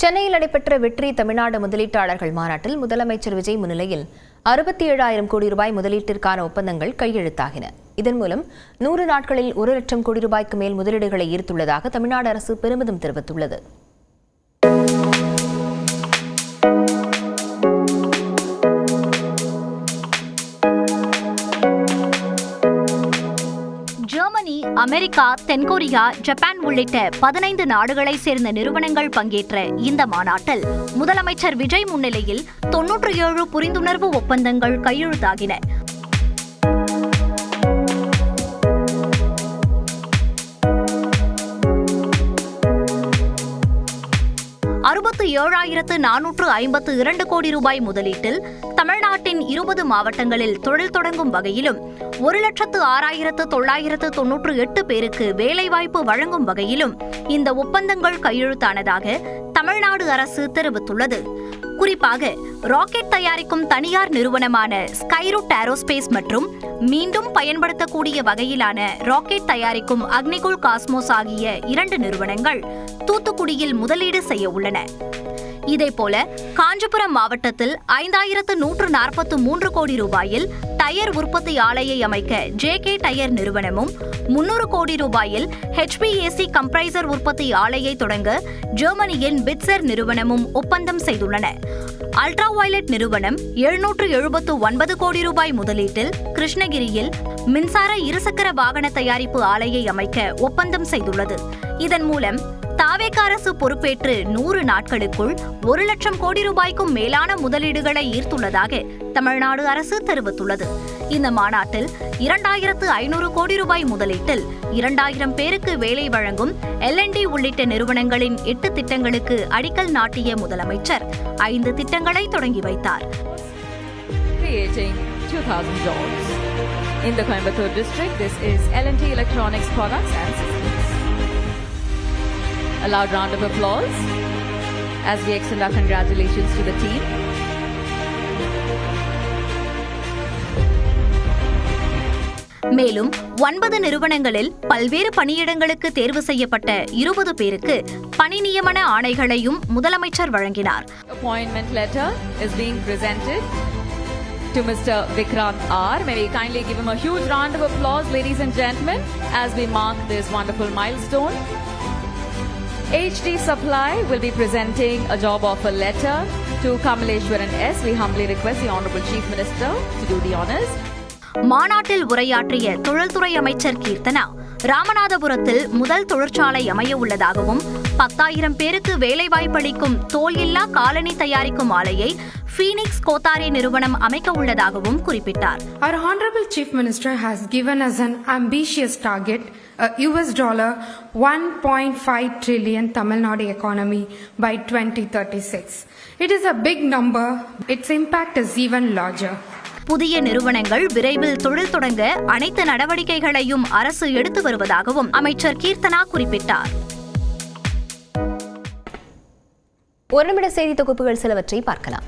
சென்னையில் நடைபெற்ற வெற்றி தமிழ்நாடு முதலீட்டாளர்கள் மாநாட்டில் முதலமைச்சர் விஜய் முன்னிலையில் 67,000 கோடி ரூபாய் முதலீட்டிற்கான ஒப்பந்தங்கள் கையெழுத்தாகின. இதன் மூலம் 100 நாட்களில் 1 லட்சம் கோடி ரூபாய்க்கு மேல் முதலீடுகளை ஈர்த்துள்ளதாக தமிழ்நாடு அரசு பெருமிதம் தெரிவித்துள்ளது. ஜெர்மனி, அமெரிக்கா, தென்கொரியா, ஜப்பான் உள்ளிட்ட 15 நாடுகளை சேர்ந்த நிறுவனங்கள் பங்கேற்ற இந்த மாநாட்டில் முதலமைச்சர் விஜய் முன்னிலையில் 97 புரிந்துணர்வு ஒப்பந்தங்கள் கையெழுத்தாகின. $67,452 கோடி ரூபாய் முதலீட்டில் தமிழ்நாட்டின் 20 மாவட்டங்களில் தொழில் தொடங்கும் வகையிலும் 1,06,998 பேருக்கு வேலைவாய்ப்பு வழங்கும் வகையிலும் இந்த ஒப்பந்தங்கள் கையெழுத்தானதாக தமிழ்நாடு அரசு தெரிவித்துள்ளது. குறிப்பாக ராக்கெட் தயாரிக்கும் தனியார் நிறுவனமான ஸ்கைரூட் ஏரோஸ்பேஸ் மற்றும் மீண்டும் பயன்படுத்தக்கூடிய வகையிலான ராக்கெட் தயாரிக்கும் அக்னிகுல் காஸ்மோஸ் ஆகிய 2 நிறுவனங்கள் தூத்துக்குடியில் முதலீடு செய்ய உள்ளன. இதேபோல காஞ்சிபுரம் மாவட்டத்தில் 5,143 கோடி ரூபாயில் டயர் உற்பத்தி ஆலையை அமைக்க JK டயர் நிறுவனமும் 300 கோடி ரூபாயில் HVAC கம்ப்ரைசர் உற்பத்தி ஆலையை தொடங்க ஜெர்மனியின் பிட்சர் நிறுவனமும் ஒப்பந்தம் செய்துள்ளன. அல்ட்ரா வயலட் நிறுவனம் 779 கோடி ரூபாய் முதலீட்டில் கிருஷ்ணகிரியில் மின்சார இருசக்கர வாகன தயாரிப்பு ஆலையை அமைக்க ஒப்பந்தம் செய்துள்ளது. இதன் மூலம் தாவேக அரசு பொறுப்பேற்று 100 நாட்களுக்குள் 1 லட்சம் கோடி ரூபாய்க்கும் மேலான முதலீடுகளை ஈர்த்துள்ளதாக தமிழ்நாடு அரசு தெரிவித்துள்ளது. இந்த மாநாட்டில் 2,500 கோடி ரூபாய் முதலீட்டில் 2,000 பேருக்கு வேலை வழங்கும் L&D உள்ளிட்ட நிறுவனங்களின் 8 திட்டங்களுக்கு அடிக்கல் நாட்டிய முதலமைச்சர் 5 திட்டங்களை தொடங்கி வைத்தார். Creating 2,000 jobs. In the Coimbatore district, this is L&T Electronics Products and Systems. A loud round of applause as we extend our congratulations to the team. மேலும் 9 நிறுவனங்களில் பல்வேறு பணியிடங்களுக்கு தேர்வு செய்யப்பட்ட 20 பேருக்கு பணி நியமன ஆணைகளையும் முதலமைச்சர் வழங்கினார். Appointment letter is being presented to Mr. Vikrant R. May we kindly give him a huge round of applause, ladies and gentlemen, as we mark this wonderful milestone. HD Supply will be presenting a job offer letter to Kamaleshwaran S. We humbly request the Honorable Chief Minister to do the honours. மாநாட்டில் உரையாற்றிய தொழில்துறை அமைச்சர் கீர்த்தனா, ராமநாதபுரத்தில் முதல் தொழிற்சாலை அமைய உள்ளதாகவும் 10,000 பேருக்கு வேலைவாய்ப்பளிக்கும் தோல் இல்லா காலணி தயாரிக்கும் ஆலையை ஃபீனிக்ஸ் கோத்தாரி நிறுவனம் அமைக்க உள்ளதாகவும் குறிப்பிட்டார். Our Honorable Chief Minister has given us an ambitious target, $1.5 trillion Tamil Nadu economy by 2036. It is a big number. Its impact is even larger. புதிய நிறுவனங்கள் விரைவில் தொழில் தொடங்க அனைத்து நடவடிக்கைகளையும் அரசு எடுத்து வருவதாகவும் அமைச்சர் கீர்த்தனா குறிப்பிட்டார். ஒரு நிமிட செய்தி தொகுப்புகள் சிலவற்றை பார்க்கலாம்.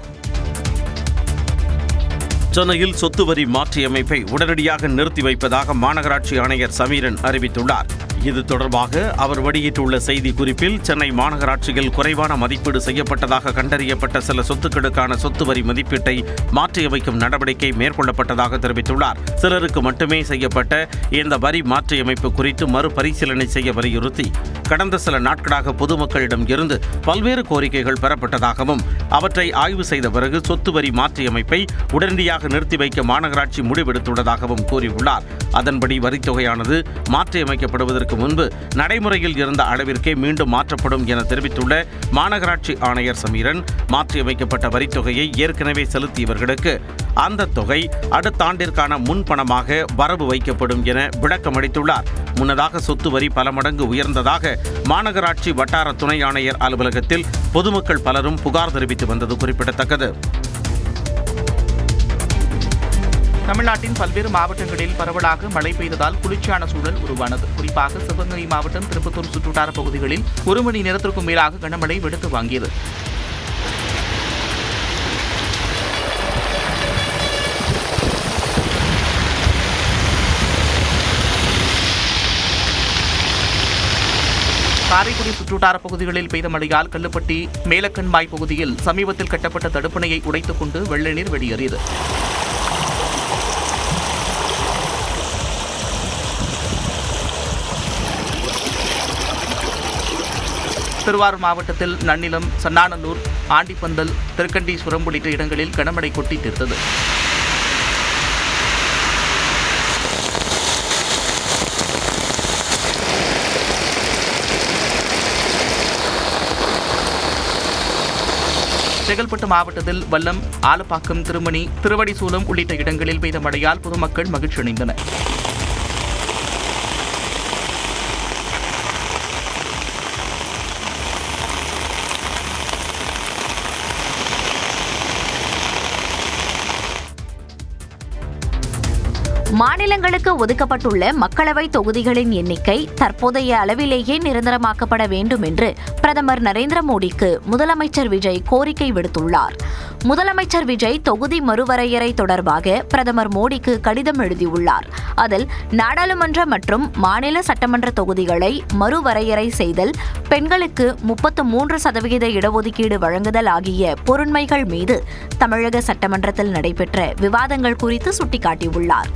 சென்னையில் சொத்து வரி மாற்றியமைப்பை உடனடியாக நிறுத்தி வைப்பதாக மாநகராட்சி ஆணையர் சமீரன் அறிவித்துள்ளார். இது தொடர்பாக அவர் வெளியிட்டுள்ள செய்தி குறிப்பில் சென்னை மாநகராட்சியில் குறைவான மதிப்பீடு செய்யப்பட்டதாக கண்டறியப்பட்ட சில சொத்துக்களுக்கான சொத்து வரி மதிப்பீட்டை மாற்றியமைக்கும் நடவடிக்கை மேற்கொள்ளப்பட்டதாக தெரிவித்துள்ளார். சிலருக்கு மட்டுமே செய்யப்பட்ட இந்த வரி மாற்றியமைப்பு குறித்து மறுபரிசீலனை செய்ய வலியுறுத்தி கடந்த சில நாட்களாக பொதுமக்களிடம் இருந்து பல்வேறு கோரிக்கைகள் பெறப்பட்டதாகவும் அவற்றை ஆய்வு செய்த பிறகு சொத்து வரி மாற்றியமைப்பை உடனடியாக நிறுத்தி வைக்க மாநகராட்சி முடிவெடுத்துள்ளதாகவும் கூறியுள்ளார். அதன்படி வரித்தொகையானது மாற்றியமைக்கப்படுவதற்கு முன்பு நடைமுறையில் இருந்த அளவிற்கே மீண்டும் மாற்றப்படும் என தெரிவித்துள்ள மாநகராட்சி ஆணையர் சமீரன், மாற்றியமைக்கப்பட்ட வரித்தொகையை ஏற்கனவே செலுத்தியவர்களுக்கு அந்த தொகை அடுத்த ஆண்டிற்கான முன்பணமாக வரவு வைக்கப்படும் என விளக்கமளித்துள்ளார். முன்னதாக சொத்து வரி பல மடங்கு உயர்ந்ததாக மாநகராட்சி வட்டார துணை ஆணையர் அலுவலகத்தில் பொதுமக்கள் பலரும் புகார் தெரிவித்து வந்தது குறிப்பிடத்தக்கது. தமிழ்நாட்டின் பல்வேறு மாவட்டங்களில் பரவலாக மழை பெய்ததால் குளிர்ச்சியான சூழல் உருவானது. குறிப்பாக சிவகங்கை மாவட்டம், திருப்பத்தூர் சுற்றுவட்டார பகுதிகளில் 1 மணி நேரத்திற்கும் மேலாக கனமழை வெளுத்து வாங்கியது. காரைக்குடி சுற்றுவட்டார பகுதிகளில் பெய்த மழையால் கல்லுப்பட்டி மேலக்கண்மாய் பகுதியில் சமீபத்தில் கட்டப்பட்ட தடுப்பணையை உடைத்துக் கொண்டு வெள்ள நீர் வெளியேறியது. திருவாரூர் மாவட்டத்தில் நன்னிலம், சன்னாநல்லூர், ஆண்டிப்பந்தல், திருக்கண்டீஸ்வரம் உள்ளிட்ட இடங்களில் கனமழை கொட்டி தீர்த்தது. செங்கல்பட்டு மாவட்டத்தில் வல்லம், ஆலப்பாக்கம், திருமணி, திருவடிசூலம் உள்ளிட்ட இடங்களில் பெய்த மழையால் பொதுமக்கள் மகிழ்ச்சியடைந்தனர். மாநிலங்களுக்கு ஒதுக்கப்பட்டுள்ள மக்களவை தொகுதிகளின் எண்ணிக்கை தற்போதைய அளவிலேயே நிரந்தரமாக்கப்பட வேண்டும் என்று பிரதமர் நரேந்திர மோடிக்கு முதலமைச்சர் விஜய் கோரிக்கை விடுத்துள்ளார். முதலமைச்சர் விஜய் தொகுதி மறுவரையறை தொடர்பாக பிரதமர் மோடிக்கு கடிதம் எழுதியுள்ளார். அதில் நாடாளுமன்ற மற்றும் மாநில சட்டமன்ற தொகுதிகளை மறுவரையறை செய்தல், பெண்களுக்கு 33% இடஒதுக்கீடு வழங்குதல் ஆகிய பொருண்மைகள் மீது தமிழக சட்டமன்றத்தில் நடைபெற்ற விவாதங்கள் குறித்து சுட்டிக்காட்டியுள்ளார்.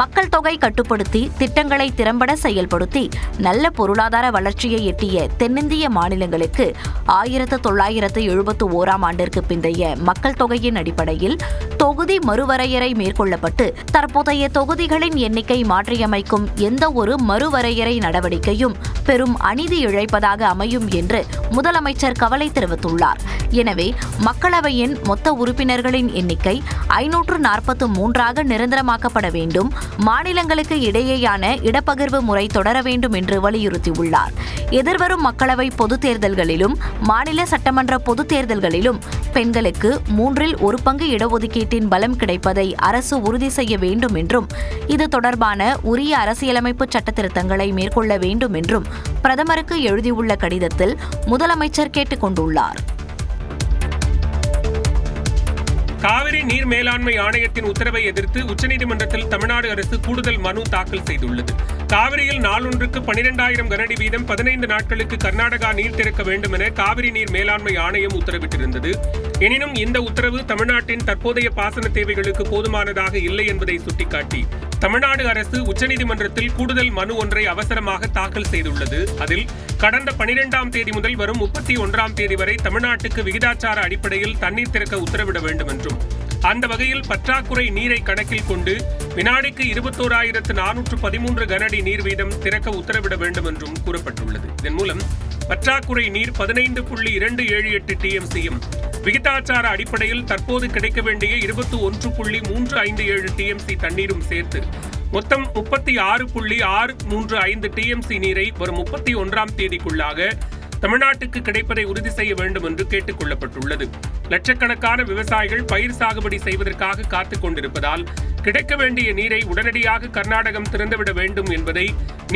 மக்கள் தொகை கட்டுப்படுத்தி திட்டங்களை திறம்பட செயல்படுத்தி நல்ல பொருளாதார வளர்ச்சியை எட்டிய தென்னிந்திய மாநிலங்களுக்கு 1971ஆம் ஆண்டிற்கு பிந்தைய மக்கள் தொகையின் அடிப்படையில் தொகுதி மறுவரையறை மேற்கொள்ளப்பட்டு தற்போதைய தொகுதிகளின் எண்ணிக்கை மாற்றியமைக்கும் எந்த ஒரு மறுவரையறை நடவடிக்கையும் பெரும் அநீதி இழைப்பதாக அமையும் என்று முதலமைச்சர் கவலை தெரிவித்துள்ளார். எனவே மக்களவையின் மொத்த உறுப்பினர்களின் எண்ணிக்கை 543ஆக நிரந்தரமாக்கப்பட வேண்டும், மாநிலங்களுக்கு இடையேயான இடப்பகிர்வு முறை தொடர வேண்டும் என்று வலியுறுத்தியுள்ளார். எதிர்வரும் மக்களவை பொதுத் தேர்தல்களிலும் மாநில சட்டமன்ற பொதுத் தேர்தல்களிலும் பெண்களுக்கு 1/3 பங்கு இடஒதுக்கீட்டின் பலம் கிடைப்பதை அரசு உறுதி செய்ய வேண்டும் என்றும் இது தொடர்பான உரிய அரசியலமைப்பு சட்ட திருத்தங்களை மேற்கொள்ள வேண்டும் என்றும் பிரதமருக்கு எழுதியுள்ள கடிதத்தில் முதலமைச்சர் கேட்டுக் கொண்டுள்ளார். காவிரி நீர் மேலாண்மை ஆணையத்தின் உத்தரவை எதிர்த்து உச்சநீதிமன்றத்தில் தமிழ்நாடு அரசு கூடுதல் மனு தாக்கல் செய்துள்ளது. காவிரியில் நாளொன்றுக்கு 12,000 கனஅடி வீதம் 15 நாட்களுக்கு கர்நாடகா நீர் திறக்க வேண்டும் என காவிரி நீர் மேலாண்மை ஆணையம் உத்தரவிட்டிருந்தது. எனினும் இந்த உத்தரவு தமிழ்நாட்டின் தற்போதைய பாசன தேவைகளுக்கு போதுமானதாக இல்லை என்பதை சுட்டிக்காட்டி தமிழ்நாடு அரசு உச்சநீதிமன்றத்தில் கூடுதல் மனு ஒன்றை அவசரமாக தாக்கல் செய்துள்ளது. அதில் கடந்த 12ஆம் தேதி முதல் வரும் 31ஆம் தேதி வரை தமிழ்நாட்டுக்கு விகிதாச்சார அடிப்படையில் தண்ணீர் திறக்க உத்தரவிட வேண்டும் என்றும், அந்த வகையில் பற்றாக்குறை நீரை கணக்கில் கொண்டு வினாடிக்கு 21,413 கனஅடி நீர் வீதம் திறக்க உத்தரவிட வேண்டும் என்றும் கூறப்பட்டுள்ளது. இதன் மூலம் பற்றாக்குறை நீர் 15.278 TMCயும் விகிதாச்சார அடிப்படையில் தற்போது கிடைக்க வேண்டிய 21.357 TMC தண்ணீரும் சேர்த்து மொத்தம் 36.635 TMC நீரை வரும் 31ஆம் தேதிக்குள்ளாக தமிழ்நாட்டுக்கு கிடைப்பதை உறுதி செய்ய வேண்டும் என்று கேட்டுக் கொள்ளப்பட்டுள்ளது. லட்சக்கணக்கான விவசாயிகள் பயிர் சாகுபடி செய்வதற்காக காத்துக் கொண்டிருப்பதால் கிடைக்க வேண்டிய நீரை உடனடியாக கர்நாடகம் திறந்துவிட வேண்டும் என்பதை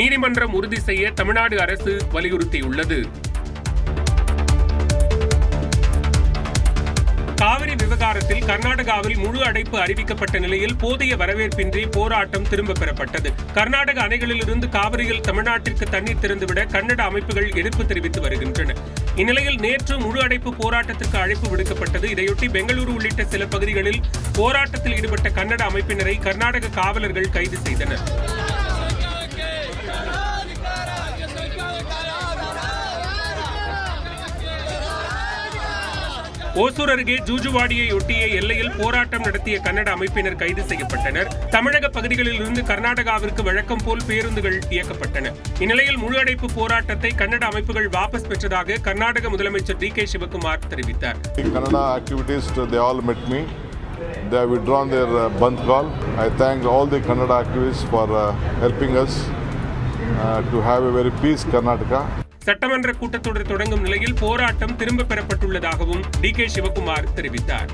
நீதிமன்றம் உறுதி செய்ய தமிழ்நாடு அரசு வலியுறுத்தியுள்ளது. காவிரி விவகாரத்தில் கர்நாடகாவில் முழு அடைப்பு அறிவிக்கப்பட்ட நிலையில் போதிய வரவேற்பின்றி போராட்டம் திரும்ப பெறப்பட்டது. கர்நாடக அணைகளிலிருந்து காவிரியில் தமிழ்நாட்டிற்கு தண்ணீர் திறந்துவிட கன்னட அமைப்புகள் எதிர்ப்பு தெரிவித்து வருகின்றன. இந்நிலையில் நேற்று முழு அடைப்பு போராட்டத்திற்கு அழைப்பு விடுக்கப்பட்டது. இதையொட்டி பெங்களூரு உள்ளிட்ட சில பகுதிகளில் போராட்டத்தில் ஈடுபட்ட கன்னட அமைப்பினரை கர்நாடக காவலர்கள் கைது செய்தனர். ஓசூர் அருகே ஜூஜுவாடியை ஒட்டிய எல்லையில் போராட்டம் நடத்திய கன்னட அமைப்பினர் கைது செய்யப்பட்டனர். தமிழக பகுதிகளில் இருந்து கர்நாடகாவிற்கு வழக்கம் போல் பேருந்துகள் இயக்கப்பட்டன. இந்நிலையில் முழு அடைப்பு போராட்டத்தை கன்னட அமைப்புகள் வாபஸ் பெற்றதாக கர்நாடக முதலமைச்சர் DK சிவகுமார் தெரிவித்தார். They have withdrawn their Bandh call. I thank all the Kannada activists for helping us to have a very peace Karnataka. சட்டமன்ற கூட்டத்தொடர் தொடங்கும் நிலையில் போராட்டம் திரும்ப பெறப்பட்டுள்ளதாகவும் DK சிவகுமார் தெரிவித்தார்.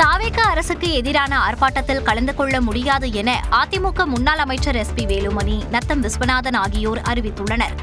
தாவேகா அரசுக்கு எதிரான ஆர்ப்பாட்டத்தில் கலந்து கொள்ள முடியாது என அதிமுக முன்னாள் அமைச்சர் SP வேலுமணி, நத்தம் விஸ்வநாதன் ஆகியோர் அறிவித்துள்ளனர்.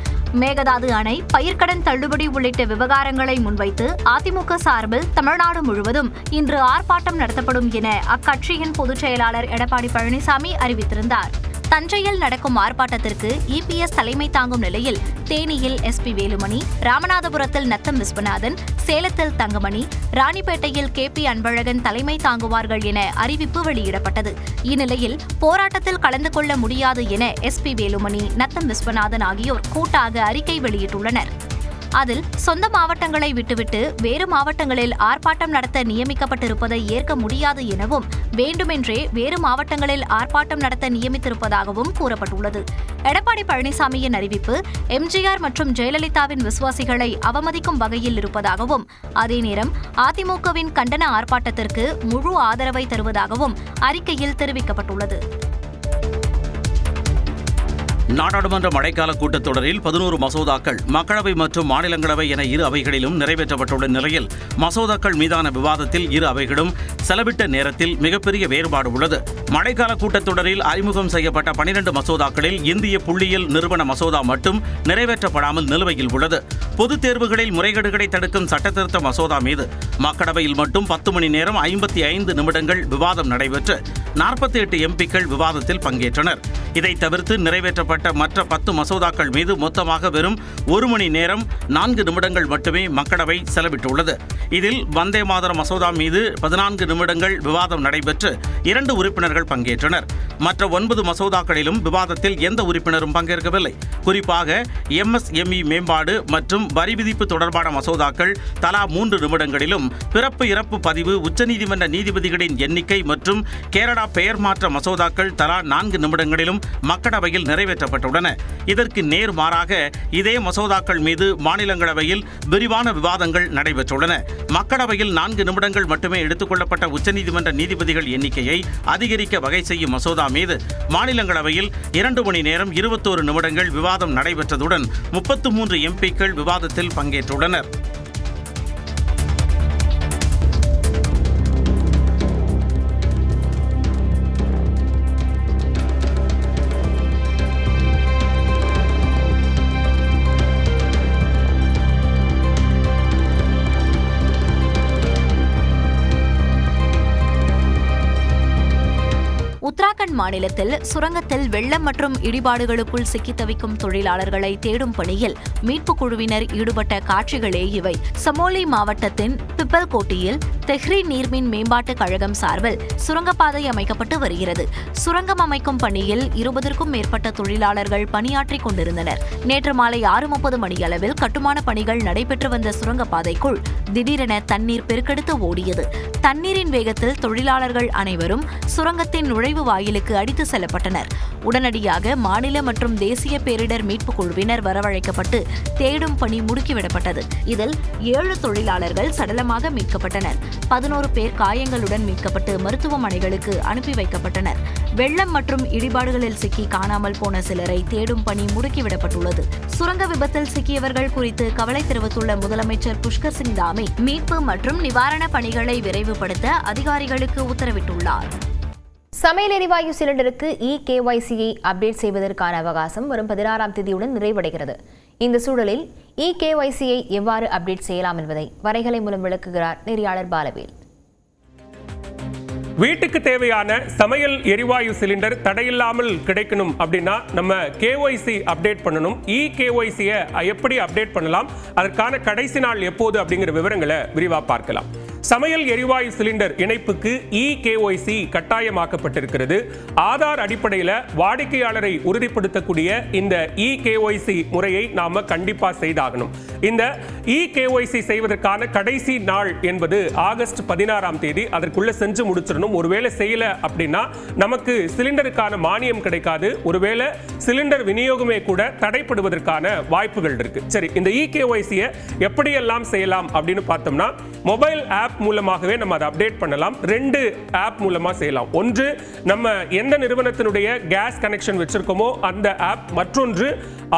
மேகதாது அணை, பயிர்க்கடன் தள்ளுபடி உள்ளிட்ட விவகாரங்களை முன்வைத்து அதிமுக சார்பில் தமிழ்நாடு முழுவதும் இன்று ஆர்ப்பாட்டம் நடத்தப்படும் என அக்கட்சியின் பொதுச் செயலாளர் எடப்பாடி பழனிசாமி அறிவித்திருந்தார். தஞ்சையில் நடக்கும் ஆர்ப்பாட்டத்திற்கு இபிஎஸ் தலைமை தாங்கும் நிலையில் தேனியில் எஸ்பி வேலுமணி, ராமநாதபுரத்தில் நத்தம் விஸ்வநாதன், சேலத்தில் தங்கமணி, ராணிப்பேட்டையில் கேபி அன்பழகன் தலைமை தாங்குவார்கள் என அறிவிப்பு வெளியிடப்பட்டது. இந்நிலையில் போராட்டத்தில் கலந்து கொள்ள முடியாது என எஸ்பி வேலுமணி, நத்தம் விஸ்வநாதன் ஆகியோர் கூட்டாக அறிக்கை வெளியிட்டுள்ளனர். அதில் சொந்த மாவட்டங்களை விட்டுவிட்டு வேறு மாவட்டங்களில் ஆர்ப்பாட்டம் நடத்த நியமிக்கப்பட்டிருப்பதை ஏற்க முடியாது எனவும், வேண்டுமென்றே வேறு மாவட்டங்களில் ஆர்ப்பாட்டம் நடத்த நியமித்திருப்பதாகவும் கூறப்பட்டுள்ளது. எடப்பாடி பழனிசாமியின் அறிவிப்பு எம்ஜிஆர் மற்றும் ஜெயலலிதாவின் விசுவாசிகளை அவமதிக்கும் வகையில் இருப்பதாகவும், அதே நேரம் அதிமுகவின் கண்டன ஆர்ப்பாட்டத்திற்கு முழு ஆதரவை தருவதாகவும் அறிக்கையில் தெரிவிக்கப்பட்டுள்ளது. நாடாளுமன்ற மழைக்கால கூட்டத்தொடரில் 11 மசோதாக்கள் மக்களவை மற்றும் மாநிலங்களவை என இரு அவைகளிலும் நிறைவேற்றப்பட்டுள்ள நிலையில் மசோதாக்கள் மீதான விவாதத்தில் இரு அவைகளும் செலவிட்ட நேரத்தில் மிகப்பெரிய வேறுபாடு உள்ளது. மழைக்கால கூட்டத்தொடரில் அறிமுகம் செய்யப்பட்ட 12 மசோதாக்களில் இந்திய புள்ளியியல் நிறுவன மசோதா மட்டும் நிறைவேற்றப்படாமல் நிலுவையில் உள்ளது. பொதுத் தேர்வுகளில் முறைகேடுகளை தடுக்கும் சட்டத்திருத்த மசோதா மீது மக்களவையில் மட்டும் 10 மணி நேரம் 55 நிமிடங்கள் விவாதம் நடைபெற்று 48 எம்பிக்கள் விவாதத்தில் பங்கேற்றனர். இதை தவிர்த்து நிறைவேற்றப்பட்ட மற்ற 10 மசோதாக்கள் மீது மொத்தமாக வெறும் 1 மணி நேரம் 4 நிமிடங்கள் மட்டுமே மக்களவை செலவிட்டுள்ளது. இதில் வந்தே மாதர மசோதா மீது 14 நிமிடங்கள் விவாதம் நடைபெற்று 2 உறுப்பினர்கள் பங்கேற்றனர். மற்ற 9 மசோதாக்களிலும் விவாதத்தில் எந்த உறுப்பினரும் பங்கேற்கவில்லை. குறிப்பாக எம்எஸ்எம்இ மேம்பாடு மற்றும் வரி விதிப்பு தொடர்பான மசோதாக்கள் தலா 3 நிமிடங்களிலும், பிறப்பு இறப்பு பதிவு, உச்சநீதிமன்ற நீதிபதிகளின் எண்ணிக்கை மற்றும் கேரளா பெயர் மாற்ற மசோதாக்கள் தலா 4 நிமிடங்களிலும் மக்களவையில் நிறைவேற்றப்பட்டுள்ளன. இதற்கு நேர்மாறாக இதே மசோதாக்கள் மீது மாநிலங்களவையில் விரிவான விவாதங்கள் நடைபெற்றுள்ளன. மக்களவையில் 4 நிமிடங்கள் மட்டுமே எடுத்துக் கொள்ளப்பட்ட உச்சநீதிமன்ற நீதிபதிகள் எண்ணிக்கையை அதிகரிக்க வகை செய்யும் மசோதா மீது மாநிலங்களவையில் 2 மணி நேரம் 21 நிமிடங்கள் விவாதம் நடைபெற்றதுடன் 33 எம்பிக்கள் விவாதத்தில் பங்கேற்றுள்ளனர். உத்தராகண்ட் மாநிலத்தில் சுரங்கத்தில் வெள்ளம் மற்றும் இடிபாடுகளுக்குள் சிக்கி தவிக்கும் தொழிலாளர்களை தேடும் பணியில் மீட்புக் குழுவினர் ஈடுபட்ட காட்சிகளே இவை. சமோலி மாவட்டத்தின் பிப்பல்கோட்டியில் தெஹ்ரி நீர்மின் மேம்பாட்டுக் கழகம் சார்பில் சுரங்கப்பாதை அமைக்கப்பட்டு வருகிறது. சுரங்கம் அமைக்கும் பணியில் 20க்கும் மேற்பட்ட தொழிலாளர்கள் பணியாற்றிக் கொண்டிருந்தனர். நேற்று மாலை 6:30 மணியளவில் கட்டுமான பணிகள் நடைபெற்று வந்த சுரங்கப்பாதைக்குள் திடீரென தண்ணீர் பெருக்கெடுத்து ஓடியது. தண்ணீரின் வேகத்தில் தொழிலாளர்கள் அனைவரும் சுரங்கத்தின் நுழைவு வாயிலுக்கு அடித்து செல்லப்பட்டனர். உடனடியாக மாநில மற்றும் தேசிய பேரிடர் மீட்புக் குழுவினர் வரவழைக்கப்பட்டு தேடும் பணி முடுக்கிவிடப்பட்டது. இதில் 7 தொழிலாளர்கள் சடலமாக மீட்கப்பட்டனர். 11 பேர் காயங்களுடன் மீட்கப்பட்டு மருத்துவமனைகளுக்கு அனுப்பி வைக்கப்பட்டனர். வெள்ளம் மற்றும் இடிபாடுகளில் சிக்கி காணாமல் போன சிலரை தேடும் பணி முடுக்கிவிடப்பட்டுள்ளது. சுரங்க விபத்தில் சிக்கியவர்கள் குறித்து கவலை தெரிவித்துள்ள முதலமைச்சர் புஷ்கர் சிங் தாமி மீட்பு மற்றும் நிவாரண பணிகளை விரைவுபடுத்த அதிகாரிகளுக்கு உத்தரவிட்டுள்ளார். சமையல் எரிவாயு சிலிண்டருக்கு இ-KYC-யை அப்டேட் செய்வதற்கான அவகாசம் வரும் 16ஆம் தேதியுடன் நிறைவடைகிறது. இந்த சூழலில் இ-KYC-யை எவ்வாறு அப்டேட் செய்யலாம் என்பதை வரைகலை மூலம் விளக்குகிறார் நெறியாளர் பாலவேல். வீட்டுக்கு தேவையான சமையல் எரிவாயு சிலிண்டர் தடையில்லாமல் கிடைக்கணும் அப்படின்னா நம்ம KYC அப்டேட் பண்ணணும். இ-KYC-யை எப்படி அப்டேட் பண்ணலாம், அதற்கான கடைசி நாள் எப்போது அப்படிங்கிற விவரங்களை விரிவாக பார்க்கலாம். சமையல் எரிவாயு சிலிண்டர் இணைப்புக்கு இ-KYC கட்டாயமாக்கப்பட்டிருக்கிறது. ஆதார் அடிப்படையில் வாடிக்கையாளரை உறுதிப்படுத்தக்கூடிய இந்த இ-KYC முறையை நாம கண்டிப்பா செய்தாகணும். இந்த இ-KYC செய்வதற்கான கடைசி நாள் என்பது ஆகஸ்ட் 16ஆம் தேதி. அதற்குள்ள செஞ்சு முடிச்சிடணும். ஒருவேளை செய்யல அப்படின்னா நமக்கு சிலிண்டருக்கான மானியம் கிடைக்காது. ஒருவேளை சிலிண்டர் விநியோகமே கூட தடைப்படுவதற்கான வாய்ப்புகள் இருக்கு. சரி, இந்த இ-KYC-யை எப்படியெல்லாம் செய்யலாம் அப்படின்னு பார்த்தோம்னா, மொபைல் ஆப் மூலமாகவே நம்ம அதை அப்டேட் பண்ணலாம். 2 ஆப் மூலமா செய்யலாம். ஒன்று நம்ம எந்த நிறுவனத்தினுடைய கேஸ் கனெக்ஷன் வச்சிருக்கோமோ அந்த ஆப், மற்றொன்று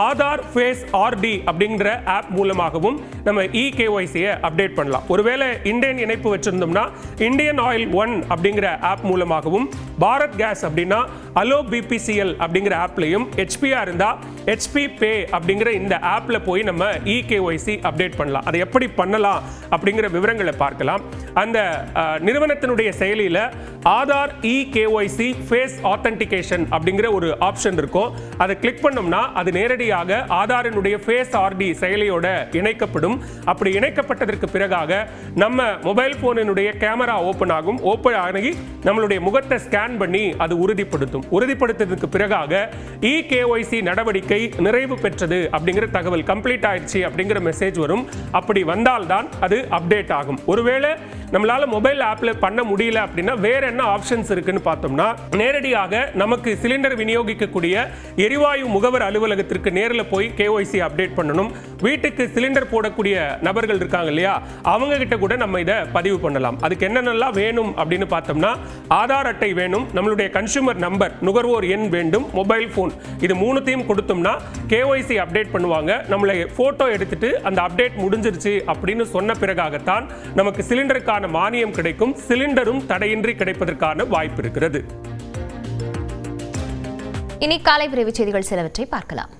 ஆதார் ஃபேஸ் RD அப்படிங்கிற ஆப் மூலமாகவும் நம்ம இ-KYC-யை அப்டேட் பண்ணலாம். ஒருவேளை இந்தியன் இணைப்பு வச்சிருந்தோம்னா இந்தியன் ஆயில் 1 அப்படிங்கிற ஆப் மூலமாகவும், பாரத் கேஸ் அப்படின்னா அலோ பிபிசிஎல் அப்படிங்கிற ஆப்லையும், ஹெச்பியா இருந்தா ஹெச்பி பே அப்படிங்கிற இந்த ஆப்ல போய் நம்ம இகேஒய்சி அப்டேட் பண்ணலாம். அதை எப்படி பண்ணலாம் அப்படிங்கிற விவரங்களை பார்க்கலாம். அந்த நிறுவனத்தினுடைய செயலியில் ஆதார் இகேஒய்சி ஃபேஸ் ஆத்தென்டிகேஷன் அப்படிங்கிற ஒரு ஆப்ஷன் இருக்கும். அதை கிளிக் பண்ணோம்னா அது நேரடியாக ஆதாரினுடைய ஃபேஸ் ஆர்டி செயலியோட இணைக்கப்படும். அப்படி இணைக்கப்பட்டதற்கு பிறகாக நம்ம மொபைல் போனினுடைய கேமரா ஓப்பன் ஆகும். ஓப்பன் ஆகி நம்மளுடைய முகத்தை ஸ்கேன் பண்ணி அது உறுதிப்படுத்தும். உறுதிப்படுத்ததுக்கு பிறகாக இகேஒய்சி நடவடிக்கை நிறைவு பெற்றது அப்படிங்கிற தகவல், கம்ப்ளீட் ஆயிடுச்சு அப்படிங்கிற மெசேஜ் வரும். அப்படி வந்தால்தான் அது அப்டேட் ஆகும். ஒருவேளை நம்மளால மொபைல் ஆப்ல பண்ண முடியல அப்படின்னா வேற என்ன ஆப்ஷன்ஸ் இருக்குன்னு பார்த்தோம்னா, நேரடியாக நமக்கு சிலிண்டர் விநியோகிக்கக்கூடிய எரிவாயு முகவர் அலுவலகத்திற்கு நேரில் போய் கேஒய்சி அப்டேட் பண்ணணும். வீட்டுக்கு சிலிண்டர் போடக்கூடிய நபர்கள் இருக்காங்க இல்லையா, அவங்க கிட்ட கூட நம்ம இதை பதிவு பண்ணலாம். அதுக்கு என்னென்னலாம் வேணும் அப்படின்னு பார்த்தோம்னா, ஆதார் அட்டை வேணும், நம்மளுடைய கன்சூமர் நம்பர், நுகர்வோர் எண் வேண்டும், மொபைல் போன், இது மூணுத்தையும் கொடுத்தோம்னா கேஒய்சி அப்டேட் பண்ணுவாங்க. நம்மளை போட்டோ எடுத்துட்டு அந்த அப்டேட் முடிஞ்சிருச்சு அப்படின்னு சொன்ன பிறகாகத்தான் நமக்கு சிலிண்டருக்கான மானியம் கிடைக்கும். சிலிண்டரும் தடையின்றி கிடைப்பதற்கான வாய்ப்பு இருக்கிறது. இனி காலை விரைவு செய்திகள் சிலவற்றை பார்க்கலாம்.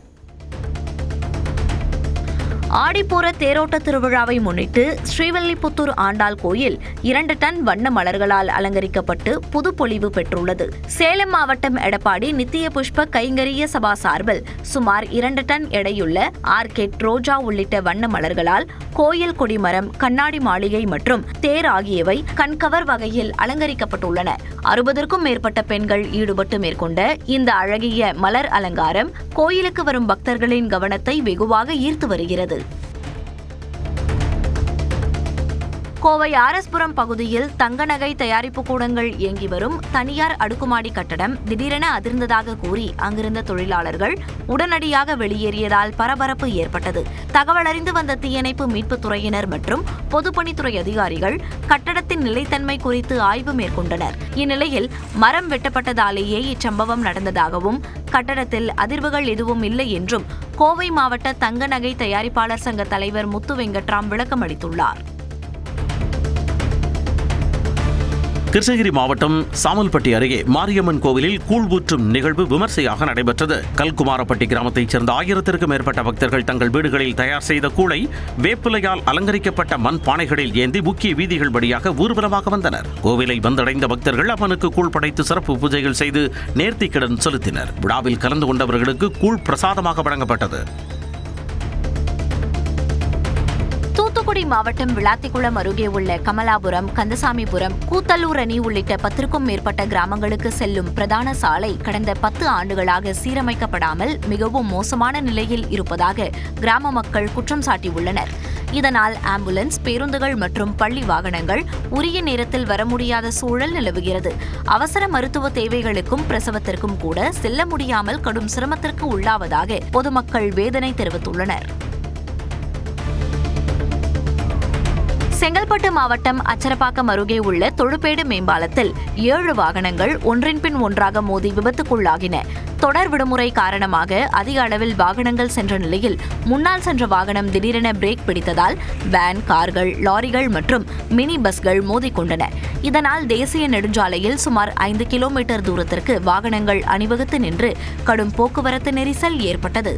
ஆடிப்பூர தேரோட்ட திருவிழாவை முன்னிட்டு ஸ்ரீவில்லிபுத்தூர் ஆண்டாள் கோயில் 2 டன் வண்ண மலர்களால் அலங்கரிக்கப்பட்டு புதுப்பொலிவு பெற்றுள்ளது. சேலம் மாவட்டம் எடப்பாடி நித்திய புஷ்ப கைங்கரிய சபா சார்பில் சுமார் 2 டன் எடையுள்ள ஆர்கிட், ரோஜா உள்ளிட்ட வண்ண மலர்களால் கோயில் கொடிமரம், கண்ணாடி மாளிகை மற்றும் தேர் ஆகியவை கண்கவர் வகையில் அலங்கரிக்கப்பட்டுள்ளன. 60க்கும் மேற்பட்ட பெண்கள் ஈடுபட்டு மேற்கொண்ட இந்த அழகிய மலர் அலங்காரம் கோயிலுக்கு வரும் பக்தர்களின் கவனத்தை வெகுவாக ஈர்த்து வருகிறது. கோவை ஆர்எஸ்புரம் பகுதியில் தங்க நகை தயாரிப்பு கூடங்கள் இயங்கி வரும் தனியார் அடுக்குமாடி கட்டடம் திடீரென அதிர்ந்ததாக கூறி அங்கிருந்த தொழிலாளர்கள் உடனடியாக வெளியேறியதால் பரபரப்பு ஏற்பட்டது. தகவலறிந்து வந்த தீயணைப்பு மீட்புத் துறையினர் மற்றும் பொதுப்பணித்துறை அதிகாரிகள் கட்டடத்தின் நிலைத்தன்மை குறித்து ஆய்வு மேற்கொண்டனர். இந்நிலையில் மரம் வெட்டப்பட்டதாலேயே இச்சம்பவம் நடந்ததாகவும் கட்டடத்தில் அதிர்வுகள் எதுவும் இல்லை என்றும் கோவை மாவட்ட தங்க நகை தயாரிப்பாளர் சங்க தலைவர் முத்து வெங்கட்ராம் விளக்கம் அளித்துள்ளார். கிருஷ்ணகிரி மாவட்டம் சாமல்பட்டி அருகே மாரியம்மன் கோவிலில் கூழ் ஊற்றும் நிகழ்வு விமர்சையாக நடைபெற்றது. கல்குமாரப்பட்டி கிராமத்தைச் சேர்ந்த 1000த்திற்கும் மேற்பட்ட பக்தர்கள் தங்கள் வீடுகளில் தயார் செய்த கூழை வேப்பிலையால் அலங்கரிக்கப்பட்ட மண் பானைகளில் ஏந்தி முக்கிய வீதிகள் வழியாக ஊர்வலமாக வந்தனர். கோவிலை வந்தடைந்த பக்தர்கள் அம்மனுக்கு கூழ் படைத்து சிறப்பு பூஜைகள் செய்து நேர்த்திக்கடன் செலுத்தினர். விழாவில் கலந்து கொண்டவர்களுக்கு கூழ் பிரசாதமாக வழங்கப்பட்டது. தூத்துக்குடி மாவட்டம் விளாத்திக்குளம் அருகே உள்ள கமலாபுரம், கந்தசாமிபுரம், கூத்தல்லூர் அணி உள்ளிட்ட 10க்கும் மேற்பட்ட கிராமங்களுக்கு செல்லும் பிரதான சாலை கடந்த 10 ஆண்டுகளாக சீரமைக்கப்படாமல் மிகவும் மோசமான நிலையில் இருப்பதாக கிராம மக்கள் குற்றம் சாட்டியுள்ளனர். இதனால் ஆம்புலன்ஸ், பேருந்துகள் மற்றும் பள்ளி வாகனங்கள் உரிய நேரத்தில் வர முடியாத சூழல் நிலவுகிறது. அவசர மருத்துவ தேவைகளுக்கும் பிரசவத்திற்கும் கூட செல்ல முடியாமல் கடும் சிரமத்திற்கு உள்ளாவதாக பொதுமக்கள் வேதனை தெரிவித்துள்ளனர். செங்கல்பட்டு மாவட்டம் அச்சரப்பாக்கம் அருகே உள்ள தொழுப்பேடு மேம்பாலத்தில் 7 வாகனங்கள் ஒன்றின் பின் ஒன்றாக மோதி விபத்துக்குள்ளாகின. தொடர் விடுமுறை காரணமாக அதிக அளவில் வாகனங்கள் சென்ற நிலையில் முன்னால் சென்ற வாகனம் திடீரென பிரேக் பிடித்ததால் வேன், கார்கள், லாரிகள் மற்றும் மினி பஸ்கள் மோதிக்கொண்டன. இதனால் தேசிய நெடுஞ்சாலையில் சுமார் 5 கிலோமீட்டர் தூரத்திற்கு வாகனங்கள் அணிவகுத்து நின்று கடும் போக்குவரத்து நெரிசல் ஏற்பட்டது.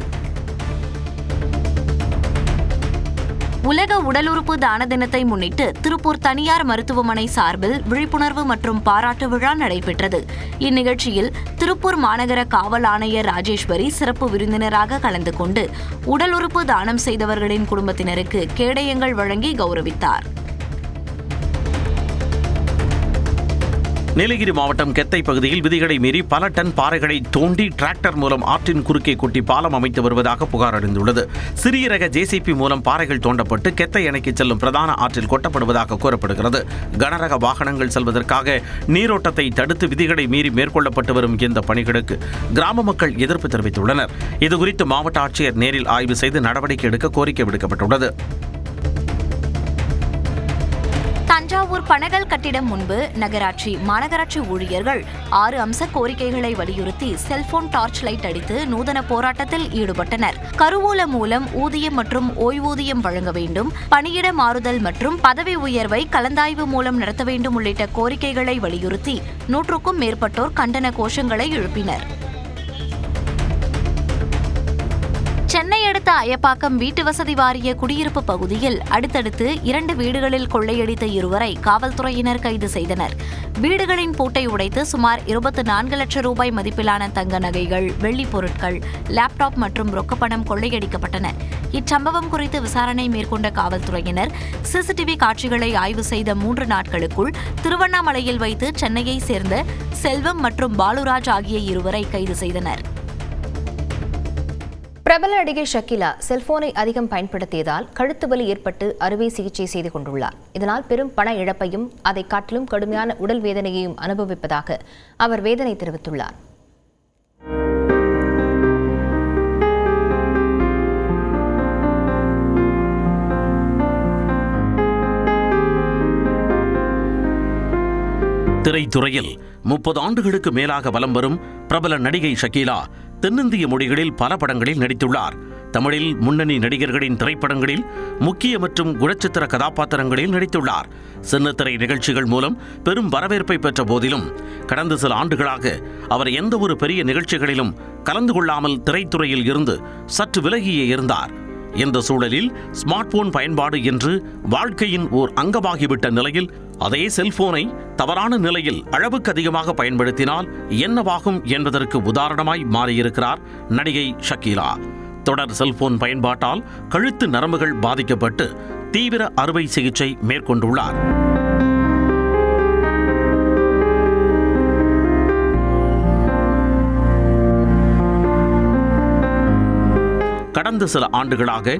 உலக உடல் உறுப்பு தான தினத்தை முன்னிட்டு திருப்பூர் தனியார் மருத்துவமனை சார்பில் விழிப்புணர்வு மற்றும் பாராட்டு விழா நடைபெற்றது. இந்நிகழ்ச்சியில் திருப்பூர் மாநகர காவல் ஆணையர் ராஜேஸ்வரி சிறப்பு விருந்தினராக கலந்து கொண்டு உடல் உறுப்பு தானம் செய்தவர்களின் குடும்பத்தினருக்கு கேடயங்கள் வழங்கி கௌரவித்தார். நீலகிரி மாவட்டம் கெத்தை பகுதியில் விதிகளை மீறி பல டன் பாறைகளை தோண்டி டிராக்டர் மூலம் ஆற்றின் குறுக்கே கொட்டி பாலம் அமைத்து வருவதாக புகார் அடைந்துள்ளது. சிறிய ரக ஜேசிபி மூலம் பாறைகள் தோண்டப்பட்டு கெத்தை அணைக்கு செல்லும் பிரதான ஆற்றில் கொட்டப்படுவதாக கூறப்படுகிறது. கனரக வாகனங்கள் செல்வதற்காக நீரோட்டத்தை தடுத்து விதிகளை மீறி மேற்கொள்ளப்பட்டு வரும் இந்த பணிகளுக்கு கிராம மக்கள் எதிர்ப்பு தெரிவித்துள்ளனர். இதுகுறித்து மாவட்ட ஆட்சியர் நேரில் ஆய்வு செய்து நடவடிக்கை எடுக்க கோரிக்கை விடுக்கப்பட்டுள்ளது. தஞ்சாவூர் பனகல் கட்டிடம் முன்பு நகராட்சி மாநகராட்சி ஊழியர்கள் 6 அம்ச கோரிக்கைகளை வலியுறுத்தி செல்போன் டார்ச் லைட் அடித்து நூதன போராட்டத்தில் ஈடுபட்டனர். கருவூல மூலம் ஊதியம் மற்றும் ஓய்வூதியம் வழங்க வேண்டும், பணியிட மாறுதல் மற்றும் பதவி உயர்வை கலந்தாய்வு மூலம் நடத்த வேண்டும் உள்ளிட்ட கோரிக்கைகளை வலியுறுத்தி 100க்கும் மேற்பட்டோர் கண்டன கோஷங்களை எழுப்பினர். சென்னை அடுத்த அயப்பாக்கம் வீட்டு வசதி வாரிய குடியிருப்பு பகுதியில் அடுத்தடுத்து 2 வீடுகளில் கொள்ளையடித்த இருவரை காவல்துறையினர் கைது செய்தனர். வீடுகளின் பூட்டை உடைத்து சுமார் 24 லட்சம் ரூபாய் மதிப்பிலான தங்க நகைகள், வெள்ளிப் பொருட்கள், லேப்டாப் மற்றும் ரொக்கப்பணம் கொள்ளையடிக்கப்பட்டன. இச்சம்பவம் குறித்து விசாரணை மேற்கொண்ட காவல்துறையினர் சிசிடிவி காட்சிகளை ஆய்வு செய்த 3 நாட்களுக்குள் திருவண்ணாமலையில் வைத்து சென்னையை சேர்ந்த செல்வம் மற்றும் பாலுராஜ் ஆகிய இருவரை கைது செய்தனர். பிரபல நடிகை ஷக்கீலா செல்போனை அதிகம் பயன்படுத்தியதால் கழுத்து வலி ஏற்பட்டு அறுவை சிகிச்சை செய்து கொண்டுள்ளார். இதனால் பெரும் பண இழப்பையும் அதை காட்டிலும் கடுமையான உடல் வேதனையையும் அனுபவிப்பதாக அவர் வேதனை தெரிவித்துள்ளார். திரைத்துறையில் 30 ஆண்டுகளுக்கு மேலாக வலம் வரும் பிரபல நடிகை ஷக்கீலா தென்னிந்திய மொழிகளில் பல படங்களில் நடித்துள்ளார். தமிழில் முன்னணி நடிகர்களின் திரைப்படங்களில் முக்கிய மற்றும் குணச்சித்திர கதாபாத்திரங்களில் நடித்துள்ளார். சின்னத்திரை நிகழ்ச்சிகள் மூலம் பெரும் வரவேற்பை பெற்ற போதிலும் கடந்த சில ஆண்டுகளாக அவர் எந்த ஒரு பெரிய நிகழ்ச்சிகளிலும் கலந்து கொள்ளாமல் திரைத்துறையில் இருந்து சற்று விலகியே இருந்தார். இந்த சூழலில் ஸ்மார்ட் போன் பயன்பாடு என்று வாழ்க்கையின் ஓர் அங்கமாகிவிட்ட நிலையில் அதே செல்போனை தவறான நிலையில் அளவுக்கு அதிகமாக பயன்படுத்தினால் என்னவாகும் என்பதற்கு உதாரணமாய் மாறியிருக்கிறார் நடிகை ஷக்கீலா. தொடர் செல்போன் பயன்பாட்டால் கழுத்து நரம்புகள் பாதிக்கப்பட்டு தீவிர அறுவை சிகிச்சை மேற்கொண்டுள்ளார். கடந்த சில ஆண்டுகளாக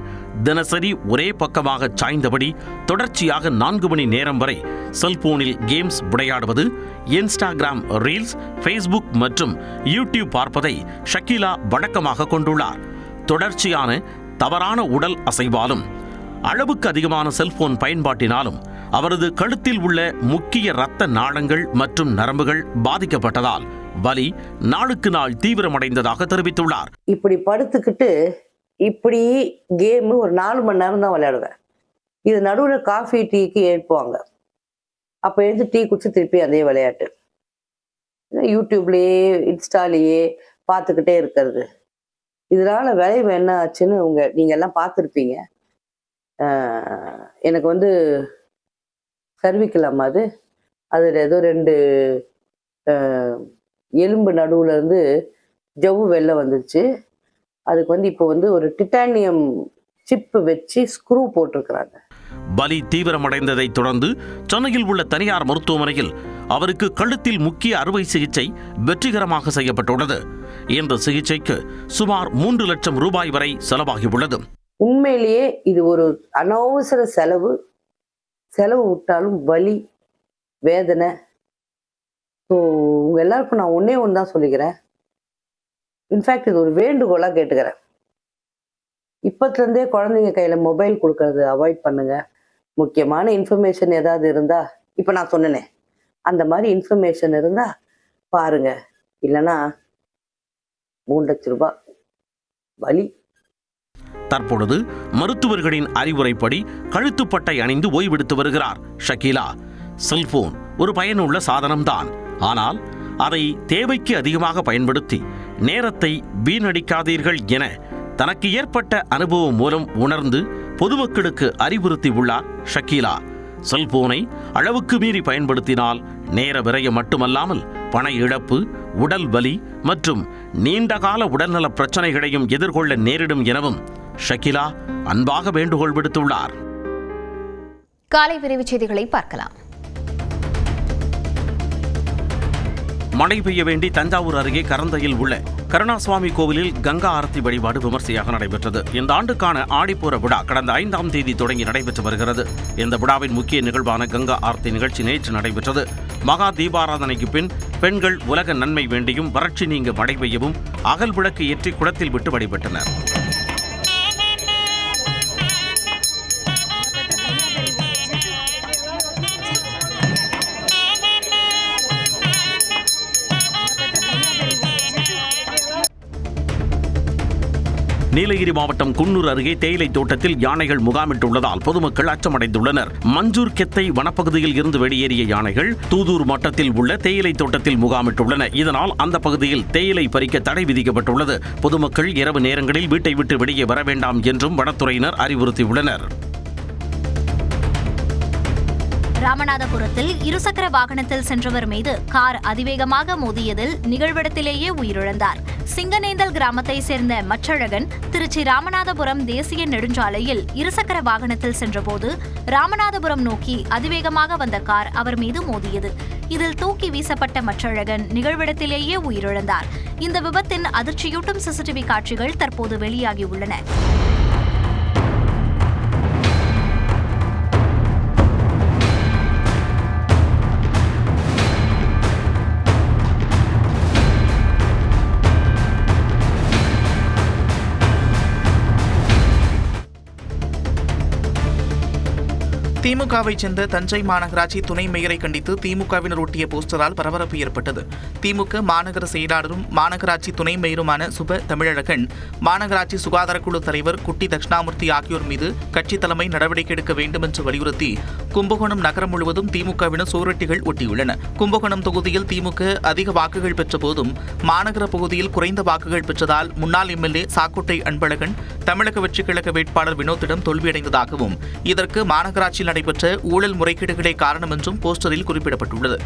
தினசரி ஒரே பக்கமாக சாய்ந்தபடி தொடர்ச்சியாக 4 மணி நேரம் வரை செல்போனில் கேம்ஸ் விளையாடுவது, இன்ஸ்டாகிராம் ரீல்ஸ், ஃபேஸ்புக் மற்றும் யூடியூப் பார்ப்பதை ஷக்கீலா வழக்கமாக கொண்டுள்ளார். தொடர்ச்சியான தவறான உடல் அசைவாலும் அளவுக்கு அதிகமான செல்போன் பயன்பாட்டினாலும் அவரது கழுத்தில் உள்ள முக்கிய இரத்த நாளங்கள் மற்றும் நரம்புகள் பாதிக்கப்பட்டதால் வலி நாளுக்கு நாள் தீவிரமடைந்ததாக தெரிவித்துள்ளார். இப்படி படுத்துக்கிட்டு இப்படி கேமு ஒரு 4 மணி நேரம் தான் விளையாடுவேன். இது நடுவில் காஃபி டீக்கு எழுப்புவாங்க. அப்போ எழுந்து டீ குடிச்சு திருப்பி அதே விளையாட்டு யூடியூப்லேயே இன்ஸ்டாலேயே பார்த்துக்கிட்டே இருக்கிறது. இதனால விளைவு என்ன ஆச்சுன்னு நீங்கள் எல்லாம் பார்த்துருப்பீங்க. எனக்கு சர்விக்கலாமா அதில் ஏதோ 2 எலும்பு நடுவில் இருந்து ஜவ்வு வெளில வந்துருச்சு. அதுக்கு இப்போ ஒரு டிட்டானியம் சிப்பு வச்சு ஸ்க்ரூ போட்டிருக்கிறாங்க. வலி தீவிரமடைந்ததை தொடர்ந்து சென்னையில் உள்ள தனியார் மருத்துவமனையில் அவருக்கு கழுத்தில் முக்கிய அறுவை சிகிச்சை வெற்றிகரமாக செய்யப்பட்டுள்ளது. இந்த சிகிச்சைக்கு சுமார் 3 லட்சம் ரூபாய் வரை செலவாகியுள்ளது. உண்மையிலேயே இது ஒரு அனவசர செலவு விட்டாலும் வலி வேதனை. உங்க எல்லாருக்கும் நான் ஒன்னே ஒன்று தான் சொல்லிக்கிறேன். இன்ஃபேக்ட் இது ஒரு வேண்டுகோளாக கேட்டுக்கிறேன். இப்பத்துலேருந்தே குழந்தைங்க கையில் மொபைல் கொடுக்கறது அவாய்ட் பண்ணுங்க. முக்கியமான இன்ஃபர்மேஷன் ஏதாவது இருந்தா, இப்போ நான் சொன்னேனே அந்த மாதிரி இன்ஃபர்மேஷன் இருந்தா பாருங்க. இல்லைன்னா 3 லட்சம் ரூபாய் வலி. தற்பொழுது மருத்துவர்களின் அறிவுரைப்படி கழுத்துப்பட்டை அணிந்து ஓய்வெடுத்து வருகிறார் ஷக்கீலா. செல்போன் ஒரு பயனுள்ள சாதனம்தான். ஆனால் அதை தேவைக்கு அதிகமாக பயன்படுத்தி நேரத்தை வீணடிக்காதீர்கள் என தனக்கு ஏற்பட்ட அனுபவம் மூலம் உணர்ந்து பொதுமக்களுக்கு அறிவுறுத்தி உள்ளார் ஷக்கீலா. செல்போனை அளவுக்கு மீறி பயன்படுத்தினால் நேர விரயம் மட்டுமல்லாமல் பண இழப்பு, உடல் வலி மற்றும் நீண்டகால உடல்நல பிரச்சனைகளையும் எதிர்கொள்ள நேரிடும் எனவும் ஷக்கீலா அன்பாக வேண்டுகோள் விடுத்துள்ளார். காலை விரைவுச் செய்திகளை பார்க்கலாம். மழை பெய்ய வேண்டி தஞ்சாவூர் அருகே கரந்தையில் உள்ள கருணாசுவாமி கோவிலில் கங்கா ஆரத்தி வழிபாடு விமர்சையாக நடைபெற்றது. இந்த ஆண்டுக்கான ஆடிப்பூர விழா கடந்த 5ஆம் தேதி தொடங்கி நடைபெற்று வருகிறது. இந்த விழாவின் முக்கிய நிகழ்வான கங்கா ஆரத்தி நிகழ்ச்சி நேற்று நடைபெற்றது. மகா தீபாராதனைக்கு பின் பெண்கள் உலக நன்மை வேண்டியும் வறட்சி நீங்க மழை பெய்யவும் அகல் விளக்கு ஏற்றி குளத்தில் விட்டு வழிபட்டனர். நீலகிரி மாவட்டம் குன்னூர் அருகே தேயிலை தோட்டத்தில் யானைகள் முகாமிட்டுள்ளதால் பொதுமக்கள் அச்சமடைந்துள்ளனர். மஞ்சூர் கெத்தை வனப்பகுதியில் இருந்து வெளியேறிய யானைகள் தூதூர் மட்டத்தில் உள்ள தேயிலை தோட்டத்தில் முகாமிட்டுள்ளன. இதனால் அந்த பகுதியில் தேயிலை பறிக்க தடை விதிக்கப்பட்டுள்ளது. பொதுமக்கள் இரவு நேரங்களில் வீட்டை விட்டு வெளியே வர வேண்டாம் என்றும் வனத்துறையினர் அறிவுறுத்தியுள்ளனர். ராமநாதபுரத்தில் இருசக்கர வாகனத்தில் சென்றவர் மீது கார் அதிவேகமாக மோதியதில் நிகழ்விடத்திலேயே உயிரிழந்தார். சிங்கநேந்தல் கிராமத்தை சேர்ந்த மச்சழகன் திருச்சி ராமநாதபுரம் தேசிய நெடுஞ்சாலையில் இருசக்கர வாகனத்தில் சென்றபோது ராமநாதபுரம் நோக்கி அதிவேகமாக வந்த கார் அவர் மீது மோதியது. இதில் தூக்கி வீசப்பட்ட மச்சழகன் நிகழ்விடத்திலேயே உயிரிழந்தார். இந்த விபத்தின் அதிர்ச்சியூட்டும் சிசிடிவி காட்சிகள் தற்போது வெளியாகியுள்ளன. திமுகவை சேர்ந்த தஞ்சை மாநகராட்சி துணை மேயரை கண்டித்து திமுகவினர் ஒட்டிய போஸ்டரால் பரபரப்பு ஏற்பட்டது. திமுக மாநகர செயலாளரும் மாநகராட்சி துணை மேயருமான சுப தமிழழகன், மாநகராட்சி சுகாதாரக்குழு தலைவர் குட்டி தட்சிணாமூர்த்தி ஆகியோர் மீது கட்சி தலைமை நடவடிக்கை எடுக்க வேண்டும் என்று வலியுறுத்தி கும்பகோணம் நகரம் முழுவதும் திமுகவினர் சுவரொட்டிகள் ஒட்டியுள்ளன. கும்பகோணம் தொகுதியில் திமுக அதிக வாக்குகள் பெற்ற போதும் மாநகர பகுதியில் குறைந்த வாக்குகள் பெற்றதால் முன்னாள் எம்எல்ஏ சாக்கோட்டை அன்பழகன் தமிழக வெற்றிக் கழக வேட்பாளர் வினோத்திடம் தோல்வியடைந்ததாகவும் இதற்கு மாநகராட்சியில் நடைபெற்ற ஊழல் முறைகேடுகளே காரணம் என்றும் போஸ்டரில் குறிப்பிடப்பட்டுள்ளது.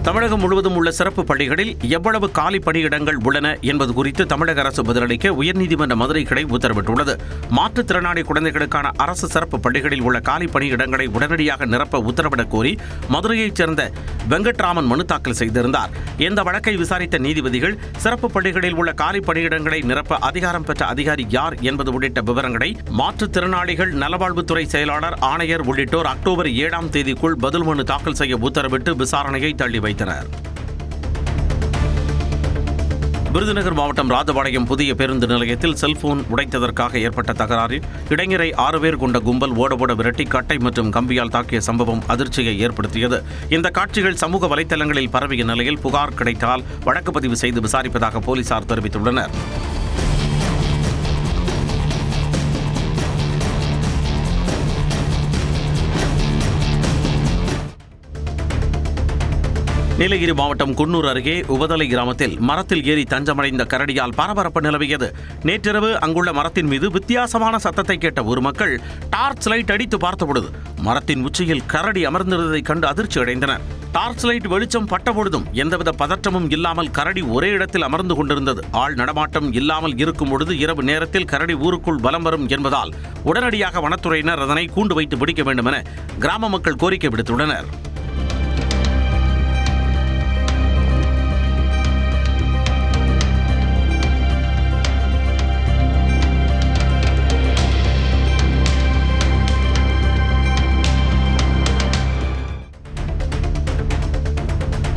தமிழகம் முழுவதும் உள்ள சிறப்பு பள்ளிகளில் எவ்வளவு காலி பணியிடங்கள் உள்ளன என்பது குறித்து தமிழக அரசு பதிலளிக்க உயர்நீதிமன்ற மதுரை கிளை உத்தரவிட்டுள்ளது. மாற்றுத்திறனாளி குழந்தைகளுக்கான அரசு சிறப்பு பள்ளிகளில் உள்ள காலி பணியிடங்களை உடனடியாக நிரப்ப உத்தரவிடக் கோரி மதுரையைச் சேர்ந்த வெங்கட்ராமன் மனு தாக்கல் செய்திருந்தார். இந்த வழக்கை விசாரித்த நீதிபதிகள் சிறப்பு பள்ளிகளில் உள்ள காலி பணியிடங்களை நிரப்ப அதிகாரம் பெற்ற அதிகாரி யார் என்பது உள்ளிட்ட விவரங்களை மாற்றுத்திறனாளிகள் நலவாழ்வுத்துறை செயலாளர், ஆணையர் உள்ளிட்டோர் அக்டோபர் 7ஆம் தேதிக்குள் பதில் மனு தாக்கல் செய்ய உத்தரவிட்டு விசாரணையை தள்ளி வைத்தனர். விருதுநகர் மாவட்டம் ராஜபாளையம் புதிய பேருந்து நிலையத்தில் செல்போன் உடைத்ததற்காக ஏற்பட்ட தகராறில் இளைஞரை 6 பேர் கொண்ட கும்பல் ஓட விரட்டி கட்டை மற்றும் கம்பியால் தாக்கிய சம்பவம் அதிர்ச்சியை ஏற்படுத்தியது. இந்த காட்சிகள் சமூக வலைதளங்களில் பரவிய நிலையில் புகார் கிடைத்தால் வழக்கு பதிவு செய்து விசாரிப்பதாக போலீசார் தெரிவித்துள்ளனர். நீலகிரி மாவட்டம் குன்னூர் அருகே உபதலை கிராமத்தில் மரத்தில் ஏறி தஞ்சமடைந்த கரடியால் பரபரப்பு நிலவியது. நேற்றிரவு அங்குள்ள மரத்தின் மீது வித்தியாசமான சத்தத்தை கேட்ட ஒரு மக்கள் டார்ச் லைட் அடித்து பார்த்தபொழுது மரத்தின் உச்சியில் கரடி அமர்ந்திருந்ததைக் கண்டு அதிர்ச்சி அடைந்தனர். டார்ச் லைட் வெளிச்சம் பட்டபொழுதும் எந்தவித பதற்றமும் இல்லாமல் கரடி ஒரே இடத்தில் அமர்ந்து கொண்டிருந்தது. ஆள் நடமாட்டம் இல்லாமல் இருக்கும் பொழுது இரவு நேரத்தில் கரடி ஊருக்குள் வலம் வரும் என்பதால் உடனடியாக வனத்துறையினர் அதனை கூண்டு வைத்து பிடிக்க வேண்டும் என கிராம மக்கள் கோரிக்கை விடுத்துள்ளனர்.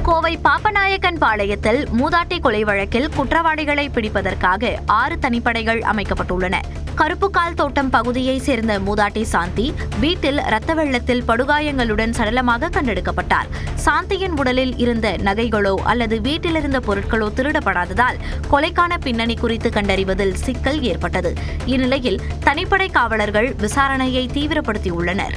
கோவை பாப்பநாயக்கன் பாளையத்தில் மூதாட்டி கொலை வழக்கில் குற்றவாளிகளை பிடிப்பதற்காக 6 தனிப்படைகள் அமைக்கப்பட்டுள்ளன. கருப்புக்கால் தோட்டம் பகுதியைச் சேர்ந்த மூதாட்டி சாந்தி வீட்டில் இரத்த வெள்ளத்தில் படுகாயங்களுடன் சடலமாக கண்டெடுக்கப்பட்டார். சாந்தியின் உடலில் இருந்த நகைகளோ அல்லது வீட்டிலிருந்த பொருட்களோ திருடப்படாததால் கொலைக்கான பின்னணி குறித்து கண்டறிவதில் சிக்கல் ஏற்பட்டது. இந்நிலையில் தனிப்படை காவலர்கள் விசாரணையை தீவிரப்படுத்தியுள்ளனர்.